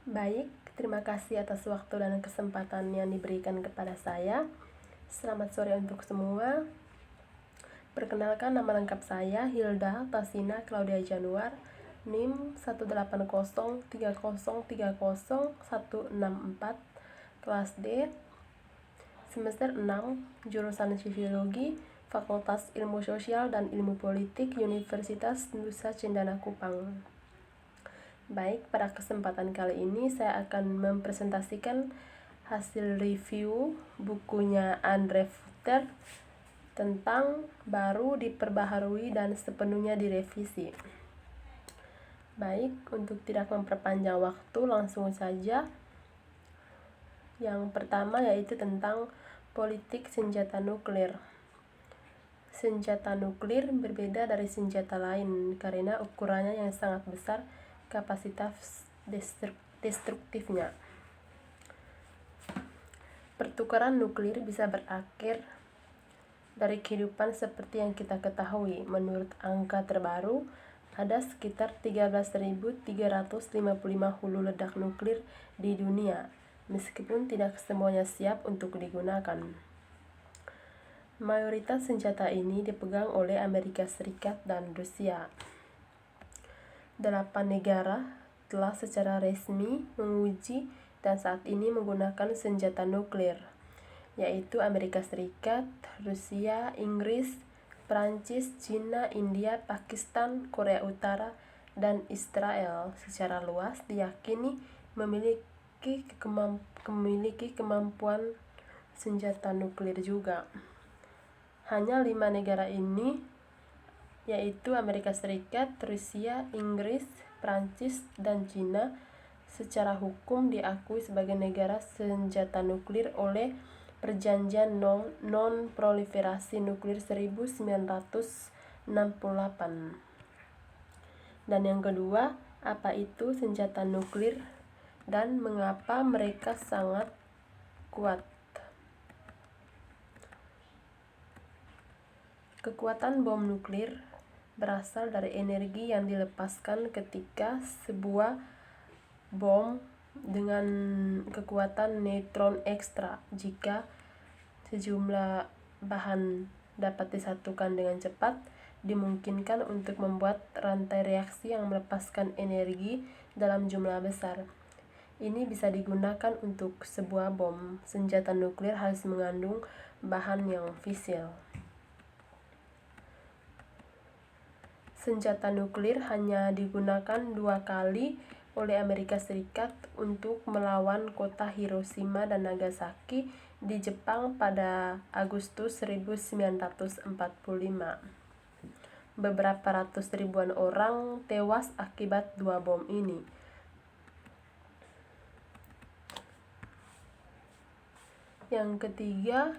Baik, terima kasih atas waktu dan kesempatan yang diberikan kepada saya. Selamat sore untuk semua. Perkenalkan, nama lengkap saya Hilda Tasina Claudia Januar, NIM 18030300164, kelas D, semester 6, jurusan Sosiologi, Fakultas Ilmu Sosial dan Ilmu Politik, Universitas Nusa Cendana Kupang. Baik, pada kesempatan kali ini saya akan mempresentasikan hasil review bukunya Andre Futter tentang baru, diperbaharui, dan sepenuhnya direvisi. Baik, untuk tidak memperpanjang waktu, langsung saja. Yang pertama yaitu tentang politik senjata nuklir. Senjata nuklir berbeda dari senjata lain karena ukurannya yang sangat besar, kapasitas destruktifnya. Pertukaran nuklir bisa berakhir dari kehidupan seperti yang kita ketahui. Menurut angka terbaru, ada sekitar 13.355 hulu ledak nuklir di dunia, meskipun tidak semuanya siap untuk digunakan. Mayoritas senjata ini dipegang oleh Amerika Serikat dan Rusia. 8 negara telah secara resmi menguji dan saat ini menggunakan senjata nuklir, yaitu Amerika Serikat, Rusia, Inggris, Prancis, Cina, India, Pakistan, Korea Utara, dan Israel. Secara luas diyakini memiliki kemampuan senjata nuklir juga. Hanya 5 negara ini, yaitu Amerika Serikat, Rusia, Inggris, Prancis, dan Cina, secara hukum diakui sebagai negara senjata nuklir oleh Perjanjian Non-Proliferasi Nuklir 1968. Dan yang kedua, apa itu senjata nuklir dan mengapa mereka sangat kuat? Kekuatan bom nuklir berasal dari energi yang dilepaskan ketika sebuah bom dengan kekuatan neutron ekstra. Jika sejumlah bahan dapat disatukan dengan cepat, dimungkinkan untuk membuat rantai reaksi yang melepaskan energi dalam jumlah besar. Ini bisa digunakan untuk sebuah bom. Senjata nuklir harus mengandung bahan yang fisil. Senjata nuklir hanya digunakan 2 kali oleh Amerika Serikat untuk melawan kota Hiroshima dan Nagasaki di Jepang pada Agustus 1945. Beberapa ratus ribuan orang tewas akibat 2 bom ini. Yang ketiga,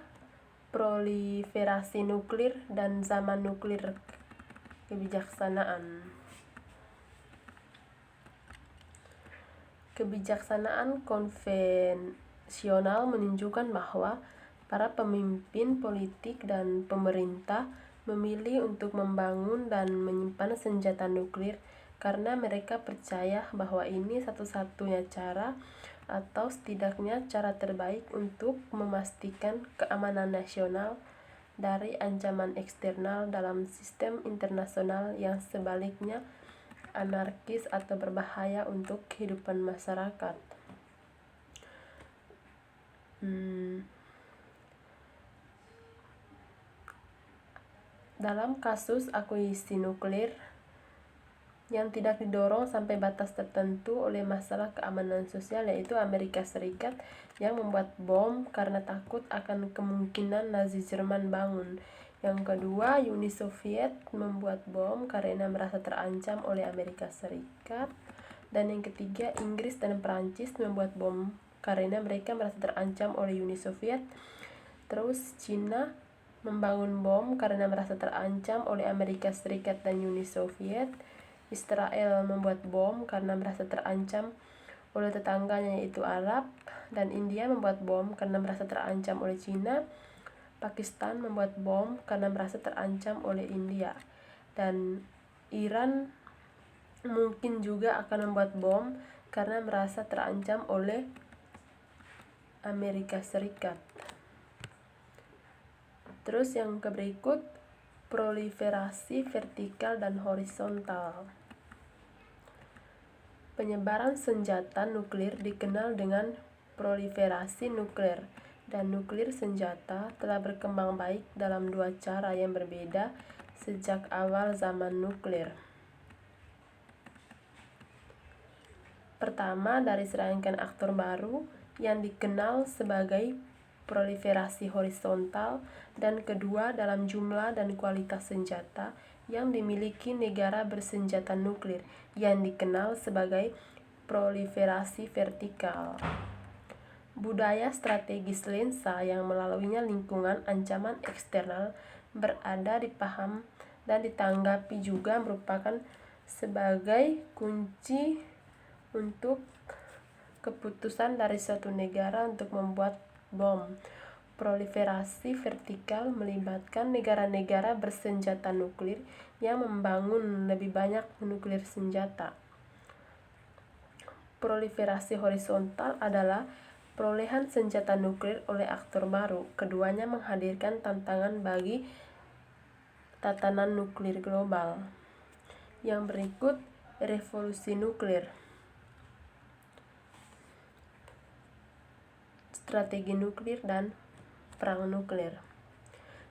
proliferasi nuklir dan zaman nuklir. Kebijaksanaan konvensional menunjukkan bahwa para pemimpin politik dan pemerintah memilih untuk membangun dan menyimpan senjata nuklir karena mereka percaya bahwa ini satu-satunya cara, atau setidaknya cara terbaik untuk memastikan keamanan nasional dari ancaman eksternal dalam sistem internasional yang sebaliknya anarkis atau berbahaya untuk kehidupan masyarakat. Dalam kasus akuisisi nuklir yang tidak didorong sampai batas tertentu oleh masalah keamanan sosial, yaitu Amerika Serikat yang membuat bom karena takut akan kemungkinan Nazi Jerman bangun. Yang kedua, Uni Soviet membuat bom karena merasa terancam oleh Amerika Serikat. Dan yang ketiga, Inggris dan Prancis membuat bom karena mereka merasa terancam oleh Uni Soviet. Terus Cina membangun bom karena merasa terancam oleh Amerika Serikat dan Uni Soviet. Israel membuat bom karena merasa terancam oleh tetangganya yaitu Arab, dan India membuat bom karena merasa terancam oleh Cina. Pakistan membuat bom karena merasa terancam oleh India, dan Iran mungkin juga akan membuat bom karena merasa terancam oleh Amerika Serikat. Terus yang berikut, proliferasi vertikal dan horizontal. Penyebaran senjata nuklir dikenal dengan proliferasi nuklir, dan nuklir senjata telah berkembang baik dalam dua cara yang berbeda sejak awal zaman nuklir. Pertama, dari serangkaian aktor baru yang dikenal sebagai proliferasi horizontal, dan kedua dalam jumlah dan kualitas senjata yang dimiliki negara bersenjata nuklir yang dikenal sebagai proliferasi vertikal. Budaya strategis lensa yang melaluinya lingkungan ancaman eksternal berada dipaham dan ditanggapi juga merupakan sebagai kunci untuk keputusan dari suatu negara untuk membuat bom. Proliferasi vertikal melibatkan negara-negara bersenjata nuklir yang membangun lebih banyak nuklir senjata. Proliferasi horizontal adalah perolehan senjata nuklir oleh aktor baru. Keduanya menghadirkan tantangan bagi tatanan nuklir global. Yang berikut, revolusi nuklir. Strategi nuklir dan perang nuklir.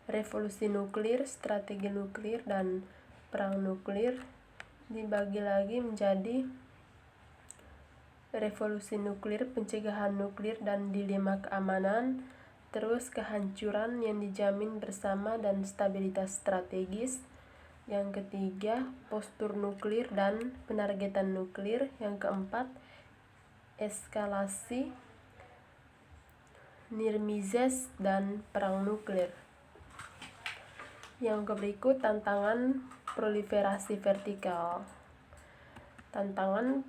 Revolusi nuklir, strategi nuklir, dan perang nuklir dibagi lagi menjadi revolusi nuklir, pencegahan nuklir, dan dilema keamanan, terus kehancuran yang dijamin bersama dan stabilitas strategis. Yang ketiga, postur nuklir dan penargetan nuklir. Yang keempat, eskalasi Nirmizes dan perang nuklir. Yang berikut, tantangan proliferasi vertikal. Tantangan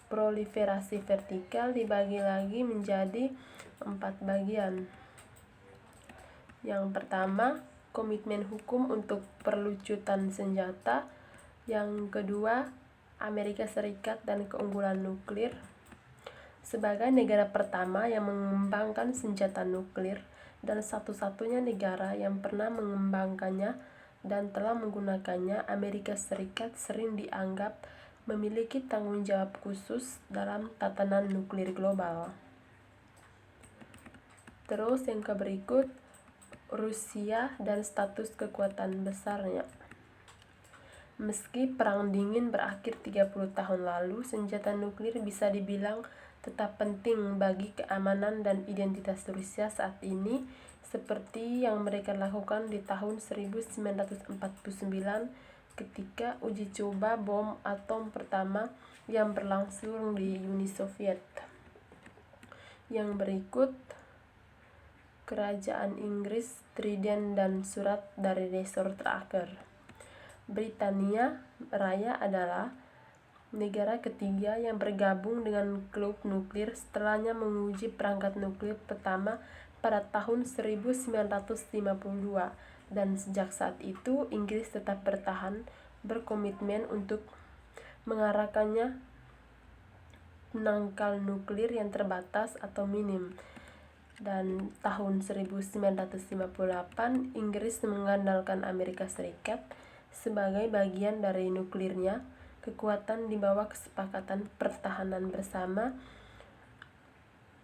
proliferasi vertikal dibagi lagi menjadi 4 bagian. Yang pertama, komitmen hukum untuk perlucutan senjata. Yang kedua, Amerika Serikat dan keunggulan nuklir. Sebagai negara pertama yang mengembangkan senjata nuklir dan satu-satunya negara yang pernah mengembangkannya dan telah menggunakannya, Amerika Serikat sering dianggap memiliki tanggung jawab khusus dalam tatanan nuklir global. Terus yang berikut, Rusia dan status kekuatan besarnya. Meski Perang Dingin berakhir 30 tahun lalu, senjata nuklir bisa dibilang tetap penting bagi keamanan dan identitas Rusia saat ini, seperti yang mereka lakukan di tahun 1949 ketika uji coba bom atom pertama yang berlangsung di Uni Soviet. Yang berikut, Kerajaan Inggris, Trident, dan surat dari resor terakhir. Britania Raya adalah negara ketiga yang bergabung dengan klub nuklir setelahnya menguji perangkat nuklir pertama pada tahun 1952, dan sejak saat itu Inggris tetap berkomitmen untuk mengarahkannya penangkal nuklir yang terbatas atau minim. Dan tahun 1958 Inggris mengandalkan Amerika Serikat sebagai bagian dari nuklirnya. Kekuatan di bawah kesepakatan pertahanan bersama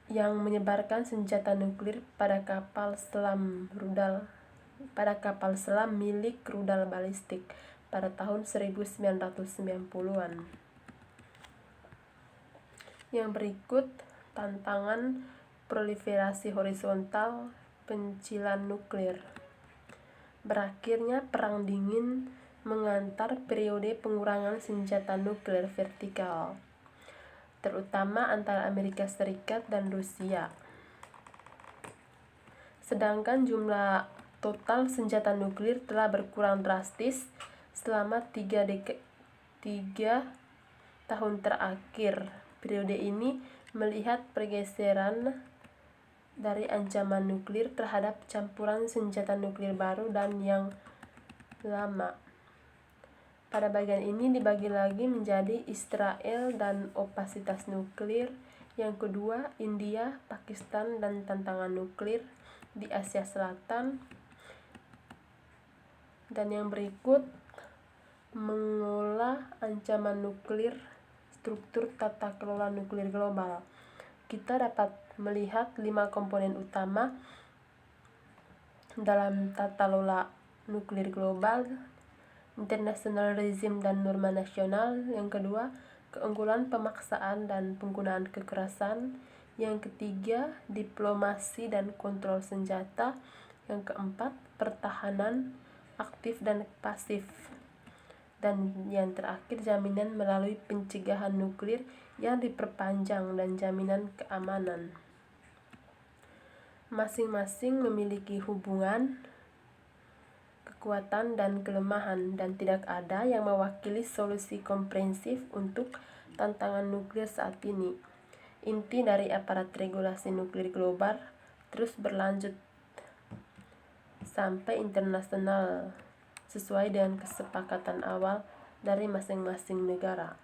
yang menyebarkan senjata nuklir pada kapal selam milik rudal balistik pada tahun 1990-an. Yang berikut, tantangan proliferasi horizontal pencilan nuklir. Berakhirnya Perang Dingin mengantar periode pengurangan senjata nuklir vertikal, terutama antara Amerika Serikat dan Rusia. Sedangkan jumlah total senjata nuklir telah berkurang drastis selama 3 tahun terakhir. Periode ini melihat pergeseran dari ancaman nuklir terhadap campuran senjata nuklir baru dan yang lama. Pada bagian ini dibagi lagi menjadi Israel dan opasitas nuklir. Yang kedua, India, Pakistan, dan tantangan nuklir di Asia Selatan. Dan yang berikut, mengolah ancaman nuklir, struktur tata kelola nuklir global. Kita dapat melihat 5 komponen utama dalam tata kelola nuklir global: international regime dan norma nasional. Yang kedua, keunggulan pemaksaan dan penggunaan kekerasan. Yang ketiga, diplomasi dan kontrol senjata. Yang keempat, pertahanan aktif dan pasif. Dan yang terakhir, jaminan melalui pencegahan nuklir yang diperpanjang dan jaminan keamanan. Masing-masing memiliki hubungan, kekuatan, dan kelemahan, dan tidak ada yang mewakili solusi komprehensif untuk tantangan nuklir saat ini. Inti dari aparat regulasi nuklir global terus berlanjut sampai internasional sesuai dengan kesepakatan awal dari masing-masing negara.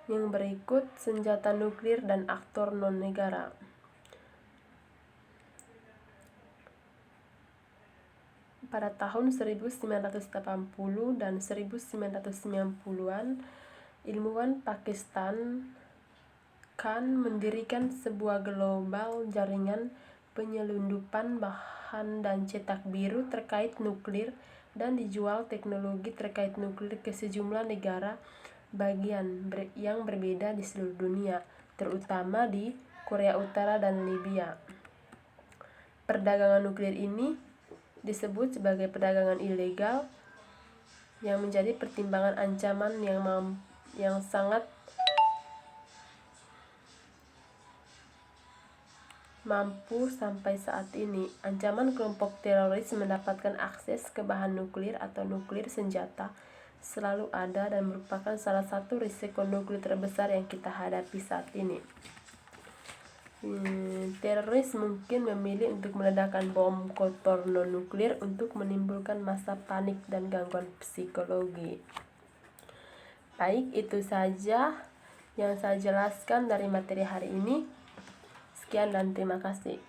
Yang berikut, senjata nuklir dan aktor non-negara. Pada tahun 1980 dan 1990-an, ilmuwan Pakistan Khan mendirikan sebuah global jaringan penyelundupan bahan dan cetak biru terkait nuklir dan dijual teknologi terkait nuklir ke sejumlah negara bagian yang berbeda di seluruh dunia, terutama di Korea Utara dan Libya. Perdagangan nuklir ini disebut sebagai perdagangan ilegal yang menjadi pertimbangan ancaman yang sangat mampu sampai saat ini. Ancaman kelompok teroris mendapatkan akses ke bahan nuklir atau nuklir senjata selalu ada dan merupakan salah satu risiko nuklir terbesar yang kita hadapi saat ini. Teroris mungkin memilih untuk meledakkan bom kotor non-nuklir untuk menimbulkan masa panik dan gangguan psikologi. Baik, itu saja yang saya jelaskan dari materi hari ini. Sekian dan terima kasih.